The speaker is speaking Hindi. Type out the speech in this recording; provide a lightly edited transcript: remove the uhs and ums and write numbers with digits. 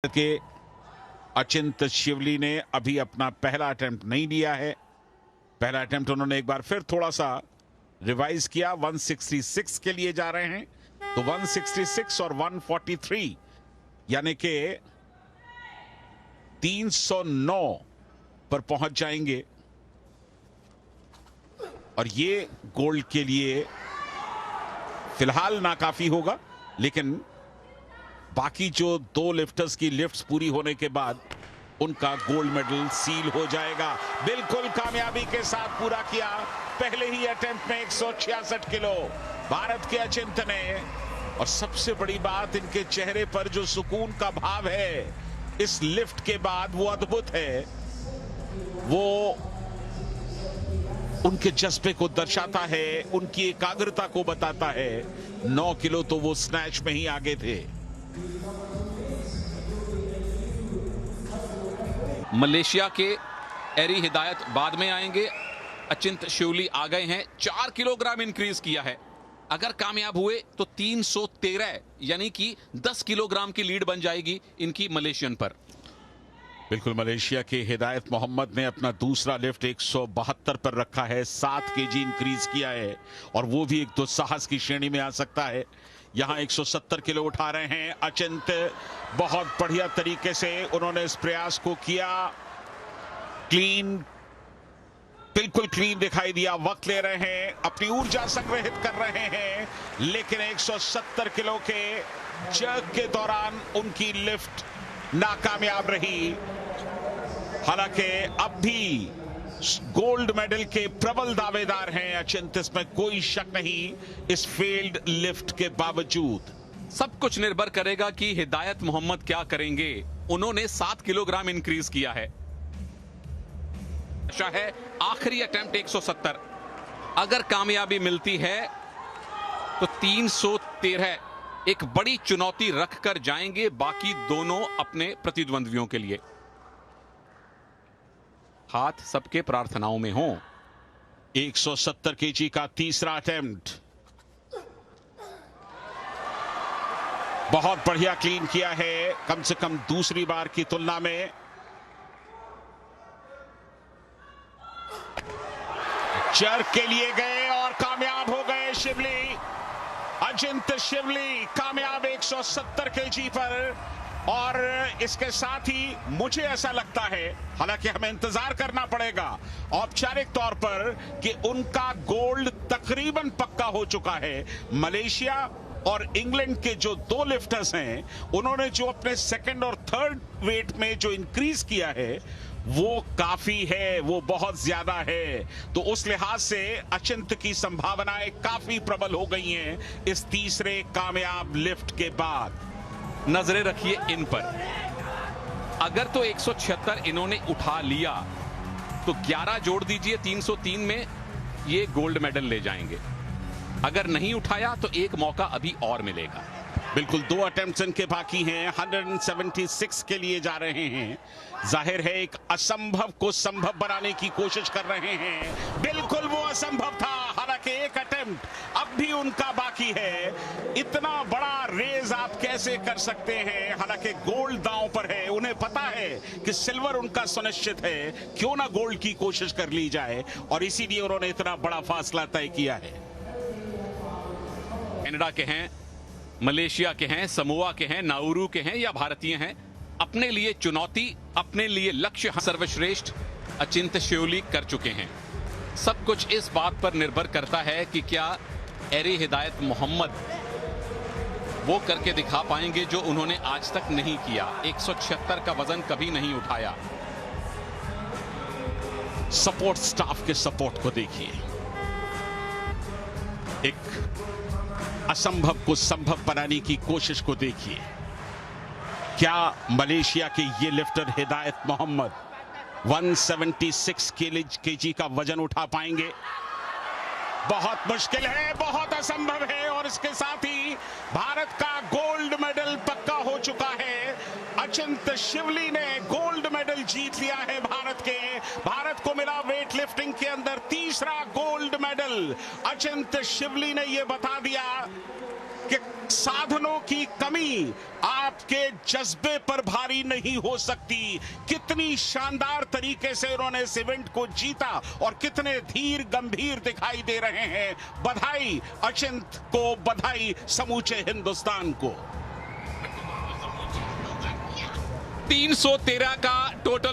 के अचिंत शिवली ने अभी अपना पहला अटेम्प्ट नहीं लिया है। पहला अटेम्प्ट उन्होंने एक बार फिर थोड़ा सा रिवाइज किया। 166 के लिए जा रहे हैं, तो 166 और 143 यानी कि 309 पर पहुंच जाएंगे और ये गोल्ड के लिए फिलहाल नाकाफी होगा, लेकिन बाकी जो दो लिफ्टर्स की लिफ्ट्स पूरी होने के बाद उनका गोल्ड मेडल सील हो जाएगा। बिल्कुल कामयाबी के साथ पूरा किया पहले ही अटेम्प्ट में 166 किलो भारत के अचिंत ने। और सबसे बड़ी बात, इनके चेहरे पर जो सुकून का भाव है इस लिफ्ट के बाद वो अद्भुत है। वो उनके जज्बे को दर्शाता है, उनकी एकाग्रता को बताता है। 9 किलो तो वो स्नैच में ही आगे थे। मलेशिया के एरी हिदायत बाद में आएंगे। अचिंत शिवली आ गए हैं, 4 किलोग्राम इंक्रीज किया है। अगर कामयाब हुए तो 313 यानी कि 10 किलोग्राम की लीड बन जाएगी इनकी मलेशियन पर। बिल्कुल, मलेशिया के हिदायत मोहम्मद ने अपना दूसरा लिफ्ट 172 पर रखा है, 7 केजी इंक्रीज किया है और वो भी एक दुस्साहस की श्रेणी में आ सकता है। यहां 170 किलो उठा रहे हैं अचिंत। बहुत बढ़िया तरीके से उन्होंने इस प्रयास को किया। क्लीन, बिल्कुल क्लीन दिखाई दिया। वक्त ले रहे हैं, अपनी ऊर्जा संग्रहित कर रहे हैं, लेकिन 170 किलो के जर्क के दौरान उनकी लिफ्ट नाकामयाब रही। हालांकि अब भी गोल्ड मेडल के प्रबल दावेदार हैं अचिंत, इसमें कोई शक नहीं। इस फेल्ड लिफ्ट के बावजूद सब कुछ निर्भर करेगा कि हिदायत मोहम्मद क्या करेंगे। उन्होंने 7 किलोग्राम इंक्रीज किया है। आशा है आखिरी अटेम्प्ट 170, अगर कामयाबी मिलती है तो 313 एक बड़ी चुनौती रखकर जाएंगे बाकी दोनों अपने प्रतिद्वंद्वियों के लिए। हाथ सबके प्रार्थनाओं में हो। 170 केजी का तीसरा अटेम्प्ट, बहुत बढ़िया क्लीन किया है, कम से कम दूसरी बार की तुलना में। जर्क के लिए गए और कामयाब हो गए शिवली। अचिंत शिवली कामयाब 170 केजी पर। और इसके साथ ही मुझे ऐसा लगता है, हालांकि हमें इंतजार करना पड़ेगा औपचारिक तौर पर, कि उनका गोल्ड तकरीबन पक्का हो चुका है। मलेशिया और इंग्लैंड के जो दो लिफ्टर्स हैं, उन्होंने जो अपने सेकंड और थर्ड वेट में जो इंक्रीज किया है वो काफी है, वो बहुत ज्यादा है। तो उस लिहाज से अचिंत की संभावनाएं काफी प्रबल हो गई हैं इस तीसरे कामयाब लिफ्ट के बाद। नजरें रखिए इन पर। अगर तो 176 इन्होंने उठा लिया तो 11 जोड़ दीजिए 303 में, ये गोल्ड मेडल ले जाएंगे। अगर नहीं उठाया तो एक मौका अभी और मिलेगा। बिल्कुल, 2 अटेम्प्ट्स इनके बाकी हैं। 176 के लिए जा रहे हैं। जाहिर है एक असंभव को संभव बनाने की कोशिश कर रहे हैं। बिल्कुल वो असंभव था, हालांकि एक अटेम्प्ट अब भी उनका बाकी है। इतना बड़ा रेज आप कैसे कर सकते हैं? हालांकि गोल्ड दांव पर है, उन्हें पता है कि सिल्वर उनका सुनिश्चित है, क्यों ना गोल्ड की कोशिश कर ली जाए, और इसीलिए उन्होंने इतना बड़ा फासला तय किया है। कनाडा के हैं, मलेशिया के हैं, समोआ के हैं, नाउरू के हैं या भारतीय हैं, अपने लिए चुनौती, अपने लिए लक्ष्य सर्वश्रेष्ठ अचिंत शिवली कर चुके हैं। सब कुछ इस बात पर निर्भर करता है कि क्या एरी हिदायत मोहम्मद वो करके दिखा पाएंगे जो उन्होंने आज तक नहीं किया। 176 का वजन कभी नहीं उठाया। सपोर्ट स्टाफ के सपोर्ट को देखिए। एक असंभव को संभव बनाने की कोशिश को देखिए। क्या मलेशिया के ये लिफ्टर हिदायत मोहम्मद 176 केजी का वजन उठा पाएंगे? बहुत मुश्किल है, बहुत असंभव है। और इसके साथ ही भारत का गोल्ड मेडल पक्का हो चुका है। अचिंत शिवली ने गोल्ड मेडल जीत लिया है भारत को मिला वेट लिफ्टिंग के अंदर तीसरा गोल्ड मेडल। अचिंत शिवली ने यह बता दिया कि साधनों की कमी आपके जज्बे पर भारी नहीं हो सकती। कितनी शानदार तरीके से उन्होंने इस इवेंट को जीता और कितने धीर गंभीर दिखाई दे रहे हैं। बधाई अचिंत को, बधाई समूचे हिंदुस्तान को। 313 का टोटल